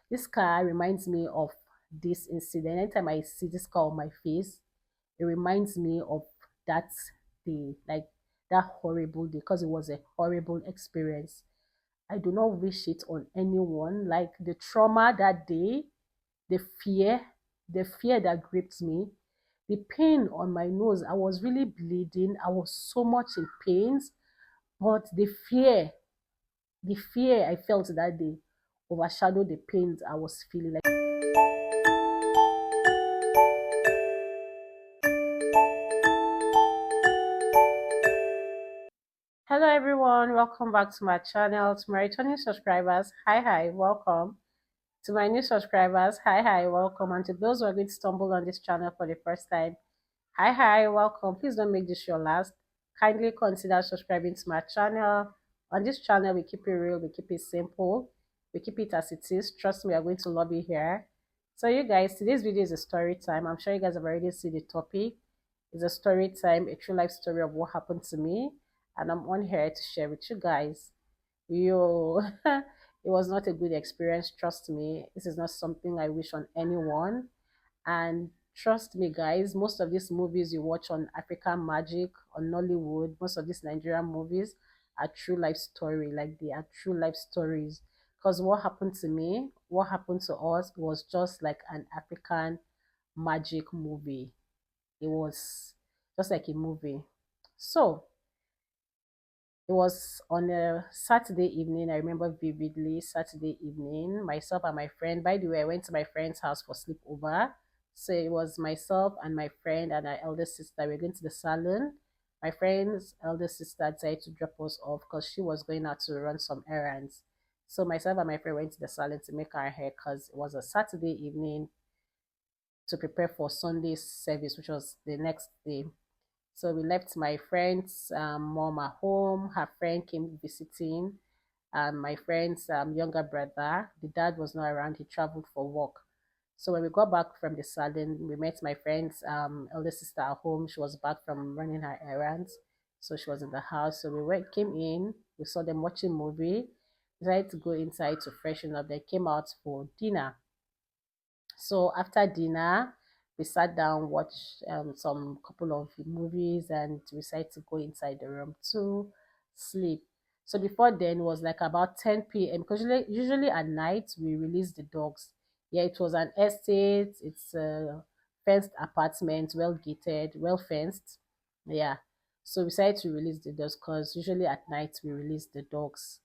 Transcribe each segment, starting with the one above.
This car reminds me of this incident. Anytime I see this car on my face, it reminds me of that day, like that horrible day, because it was a horrible experience. I do not wish it on anyone. Like the trauma that day, the fear, the fear that gripped me, the pain on my nose. I was really bleeding. I was so much in pain, but the fear I felt that day overshadowed the pains I was feeling. Like, hello everyone, welcome back to my channel. To my returning subscribers, hi, welcome. To my new subscribers, hi, welcome. And to those who are going to stumble on this channel for the first time, hi, welcome. Please don't make this your last. Kindly consider subscribing to my channel. On this channel, we keep it real, we keep it simple, we keep it as it is. Trust me, we are going to love you here. So, you guys, today's video is a story time. I'm sure you guys have already seen the topic. It's a story time, a true life story of what happened to me, and I'm on here to share with you guys. You, it was not a good experience. Trust me, this is not something I wish on anyone. And trust me, guys, most of these movies you watch on African Magic, on Nollywood, most of these Nigerian movies are true life story. Like they are true life stories. Because what happened to me, what happened to us was just like an African magic movie. It was just like a movie. So it was on a Saturday evening. I remember vividly Saturday evening. Myself and my friend. By the way, I went to my friend's house for sleepover. So it was myself and my friend and our elder sister. We were going to the salon. My friend's elder sister decided to drop us off because she was going out to run some errands. So myself and my friend went to the salon to make our hair because it was a Saturday evening to prepare for Sunday's service, which was the next day. So we left my friend's mom at home. Her friend came visiting. My friend's younger brother, the dad was not around. He traveled for work. So when we got back from the salon, we met my friend's elder sister at home. She was back from running her errands, so she was in the house. So we went, came in. We saw them watching movie. Decided to go inside to freshen up. They came out for dinner. So after dinner, we sat down, watched some couple of movies, and we decided to go inside the room to sleep. So before then, it was like about 10 p.m. because usually at night we release the dogs. Yeah, it was an estate. It's a fenced apartment, well gated, well fenced. Yeah. So we decided to release the dogs because usually at night we release the dogs.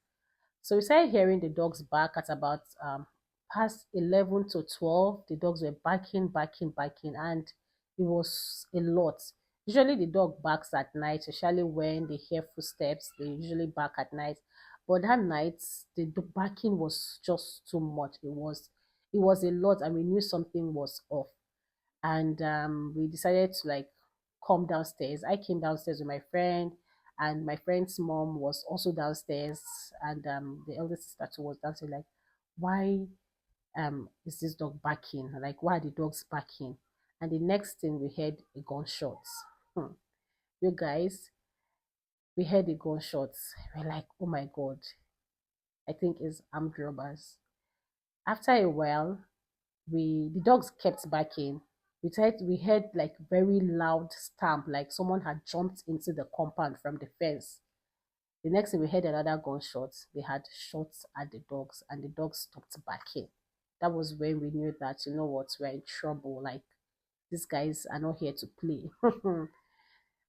So we started hearing the dogs bark at about past 11 to 12. The dogs were barking, and it was a lot. Usually the dog barks at night, especially when they hear footsteps. They usually bark at night. But that night, the barking was just too much. It was a lot, and we knew something was off. And we decided to like come downstairs. I came downstairs with my friend, and my friend's mom was also downstairs, and the eldest sister too was downstairs. Like, why is this dog barking? Like, why are the dogs barking? And the next thing we heard a gunshot. Hmm. You guys, we heard the gunshots. We're like, oh my god, I think it's armed robbers. After a while, the dogs kept barking. We heard like very loud stamp, like someone had jumped into the compound from the fence. The next thing we heard another gunshot. They had shots at the dogs, and the dogs stopped barking. That was when we knew that, you know what, we're in trouble. Like, these guys are not here to play.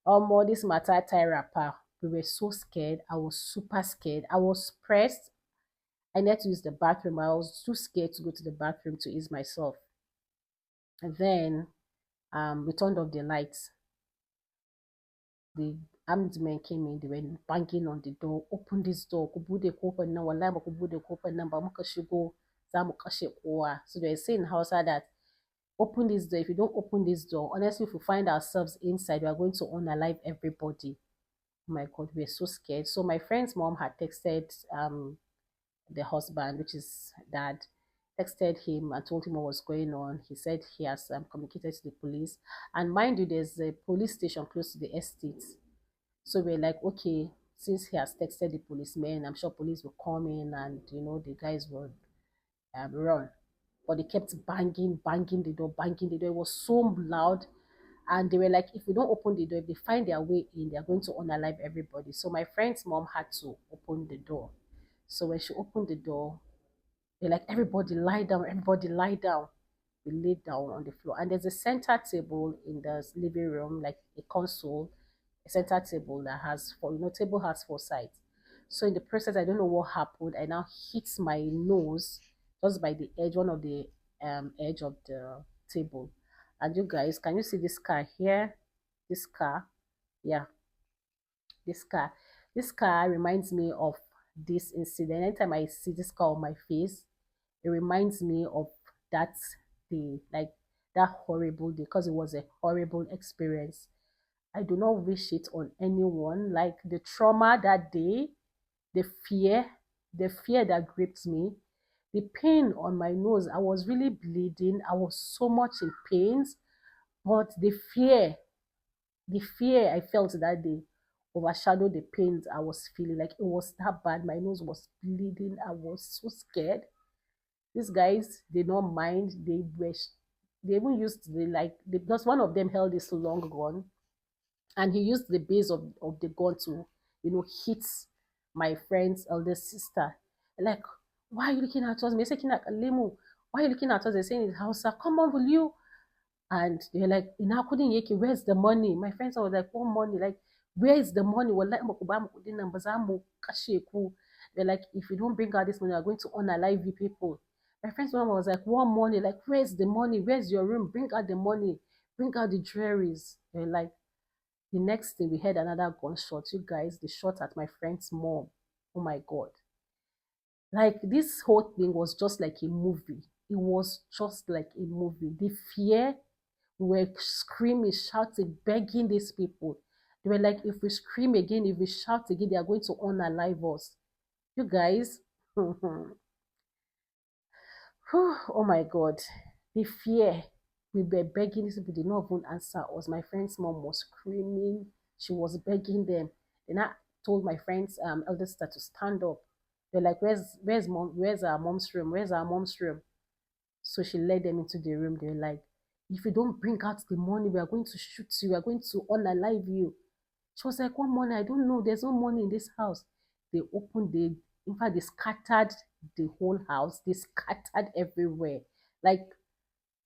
More this matter tie wrapper. We were so scared. I was super scared. I was pressed. I needed to use the bathroom. I was too scared to go to the bathroom to ease myself. And then we turned off the lights. The armed men came in. They were banging on the door. Open this door. Ku bude kofar nan. Wallahi ba ku bude kofar nan ba, muka shigo za mu kashe kowa. So they were saying in Hausa that open this door. If you don't open this door, honestly, if we find ourselves inside, we are going to unalive everybody. Oh my God, we are so scared. So my friend's mom had texted the husband, which is dad, texted him and told him what was going on. He said he has communicated to the police. And mind you, there's a police station close to the estate. So we're like, okay, since he has texted the policemen, I'm sure police will come in and, the guys will run. but they kept banging the door, banging the door. It was so loud. And they were like, if we don't open the door, if they find their way in, they're going to unalive everybody. So my friend's mom had to open the door. So when she opened the door, they're like, everybody lie down, everybody lie down. We laid down on the floor. And there's a center table in the living room, like a console, a center table that has four, table has four sides. So in the process, I don't know what happened. I now hit my nose just by the edge, one of the edge of the table. And you guys, can you see this car here? This car, yeah, this car. This car reminds me of this incident. Anytime I see this car on my face, it reminds me of that day, like that horrible day, because it was a horrible experience. I do not wish it on anyone. Like the trauma that day, the fear, the fear that gripped me, the pain on my nose. I was really bleeding. I was so much in pain, but the fear I felt that day overshadowed the pains I was feeling. Like it was that bad. My nose was bleeding. I was so scared. These guys did not mind. They even used because one of them held this long gun, and he used the base of the gun to, hit my friend's eldest sister. Like, why are you looking at us? Why are you looking at us? They're saying in Hausa, come on, will you? And they're like, couldn't yake, where's the money? My friends was like, what money? Like, where is the money? Wallahi muku ba mu kudin nan, ba za mu kashe ku. They're like, if you don't bring out this money, we're going to unalive you people. My friend's mom was like, what money? Like, where's the money? Where's your room? Bring out the money. Bring out the jewelries. They're like, the next thing we heard another gunshot. You guys, the shot at my friend's mom. Oh my God. Like this whole thing was just like a movie. It was just like a movie. The fear, we were screaming, shouting, begging these people. They were like, if we scream again, if we shout again, they are going to unalive us. You guys, oh my God, the fear. We were begging these people, they did not even answer us. My friend's mom was screaming. She was begging them. Then I told my friend's eldest sister to stand up. They're like, where's mom? Where's our mom's room? Where's our mom's room? So she led them into the room. They're like, if you don't bring out the money, we are going to shoot you. We are going to unalive you. She was like, what money? I don't know. There's no money in this house. They opened in fact, they scattered the whole house. They scattered everywhere. Like,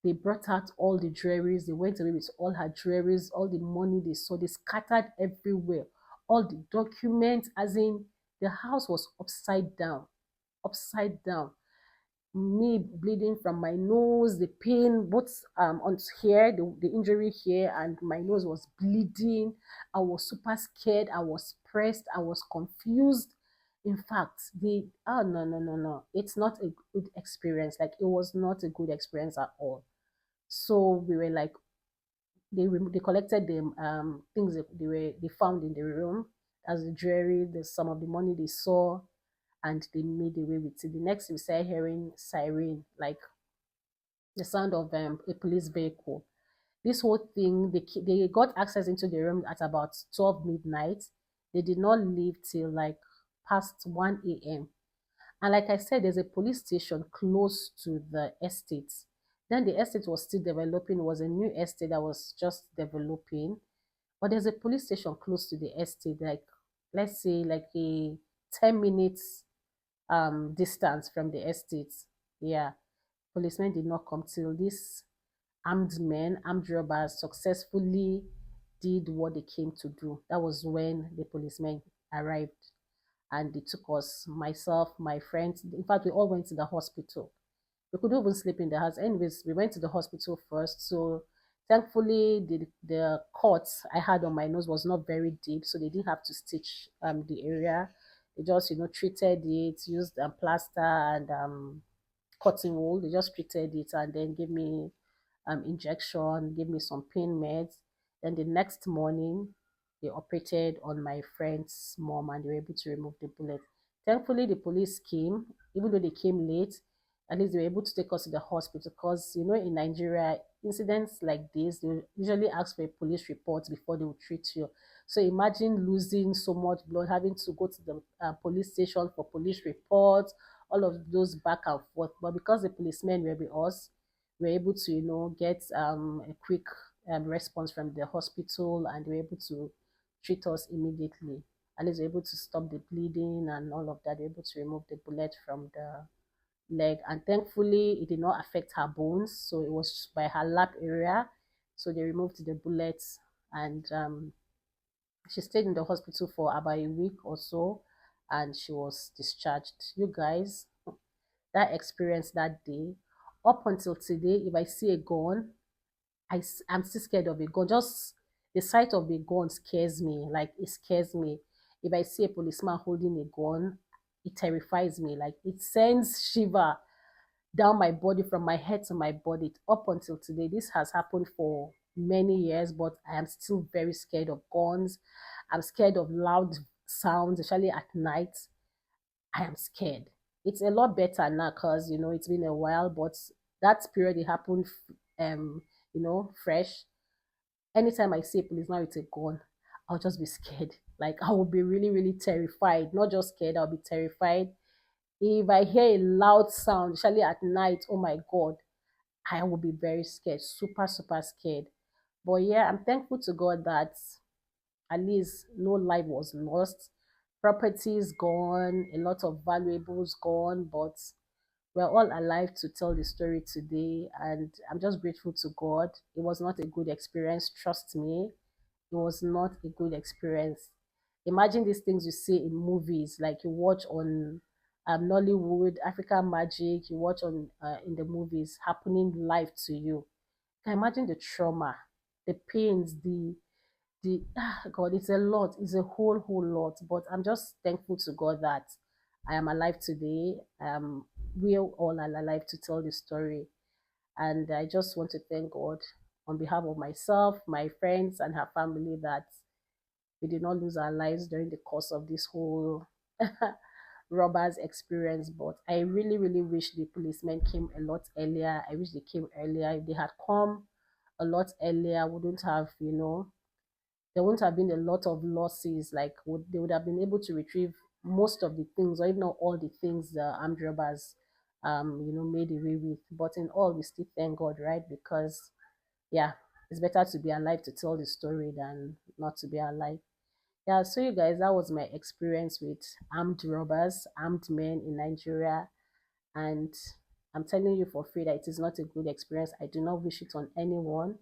they brought out all the jewelries. They went away with all her jewelries, all the money they saw. They scattered everywhere. All the documents, as in, the house was upside down. Upside down. Me bleeding from my nose, the pain both on here, the injury here, and my nose was bleeding. I was super scared. I was pressed. I was confused. In fact, no, it's not a good experience. Like it was not a good experience at all. So we were like, they collected the things that they found in the room as the jewelry, the some of the money they saw, and they made away with it. The next we started hearing siren, like the sound of a police vehicle. This whole thing, they got access into the room at about 12 midnight. They did not leave till like past 1 a.m. And like I said, there's a police station close to the estate. Then the estate was still developing, it was a new estate that was just developing. But there's a police station close to the estate, like let's say like a 10 minutes distance from the estate. Yeah. Policemen did not come till this armed men, armed robbers successfully did what they came to do. That was when the policemen arrived and they took us, myself, my friends. In fact, we all went to the hospital. We couldn't even sleep in the house. Anyways, we went to the hospital first. So thankfully, the cut I had on my nose was not very deep, so they didn't have to stitch the area. They just treated it, used plaster and cotton wool. They just treated it and then gave me injection, gave me some pain meds. Then the next morning, they operated on my friend's mom and they were able to remove the bullet. Thankfully, the police came, even though they came late. At least they were able to take us to the hospital because, in Nigeria, incidents like this, they usually ask for a police report before they will treat you. So imagine losing so much blood, having to go to the police station for police reports, all of those back and forth. But because the policemen were with us, we were able to, get a quick response from the hospital, and they were able to treat us immediately. At least we were able to stop the bleeding and all of that. They were able to remove the bullet from the leg, and thankfully it did not affect her bones, so it was by her lap area. So they removed the bullets, and she stayed in the hospital for about a week or so, and she was discharged. You guys, that experience that day, up until today, if I see a gun, I'm still scared of a gun. Just the sight of a gun scares me. Like, it scares me. If I see a policeman holding a gun, it terrifies me. Like, it sends shiver down my body, from my head to my body. Up until today, this has happened for many years, but I am still very scared of guns. I'm scared of loud sounds, especially at night. I am scared. It's a lot better now because it's been a while, but that period it happened, um, fresh. Anytime I see a policeman with a gun, I'll just be scared. Like, I will be really, really terrified. Not just scared, I'll be terrified. If I hear a loud sound, especially at night, oh my God, I will be very scared, super, super scared. But yeah, I'm thankful to God that at least no life was lost. Properties gone, a lot of valuables gone, but we're all alive to tell the story today. And I'm just grateful to God. It was not a good experience, trust me. It was not a good experience. Imagine these things you see in movies, like you watch on Nollywood, African Magic, you watch on in the movies happening live to you. Can you imagine the trauma, the pains, the God, it's a lot. It's a whole lot. But I'm just thankful to God that I am alive today. We all are alive to tell the story, and I just want to thank God on behalf of myself, my friends, and her family, that we did not lose our lives during the course of this whole robbers experience. But I really, really wish the policemen came a lot earlier. I wish they came earlier. If they had come a lot earlier, wouldn't have, there wouldn't have been a lot of losses. Like, they would have been able to retrieve most of the things, or even not all the things the armed robbers, made away with. But in all, we still thank God, right? Because yeah, it's better to be alive to tell the story than not to be alive. Yeah, so you guys, that was my experience with armed robbers, armed men in Nigeria. And I'm telling you for free that it is not a good experience. I do not wish it on anyone.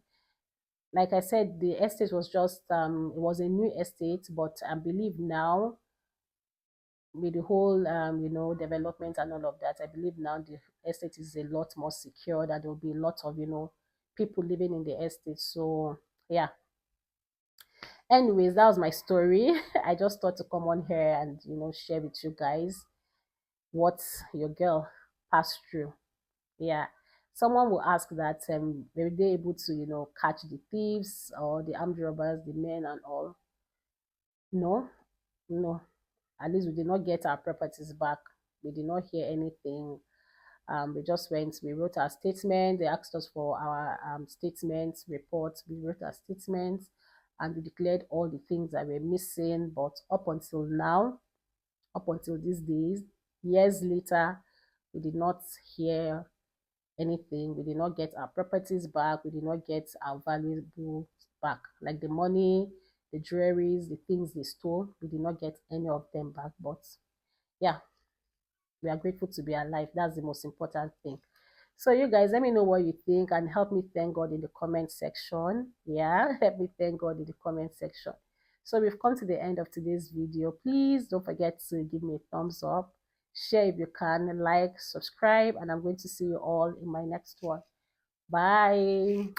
Like I said, the estate was just it was a new estate, but I believe now, with the whole development and all of that, I believe now the estate is a lot more secure, that there will be a lot of people living in the estate. So yeah, anyways, that was my story. I just thought to come on here and share with you guys what your girl passed through. Yeah, someone will ask that were they able to catch the thieves or the armed robbers, the men and all? No, no. At least we did not get our properties back. We did not hear anything. We just went, we wrote our statement. They asked us for our statements, reports. We wrote our statements, and we declared all the things that were missing. But up until now, up until these days, years later, we did not hear anything. We did not get our properties back. We did not get our valuables back, like the money, the jewelries, the things they stole. We did not get any of them back. But yeah, we are grateful to be alive. That's the most important thing. So you guys, let me know what you think, and help me thank God in the comment section. Yeah, help me thank God in the comment section. So we've come to the end of today's video. Please don't forget to give me a thumbs up, share if you can, like, subscribe, and I'm going to see you all in my next one. Bye.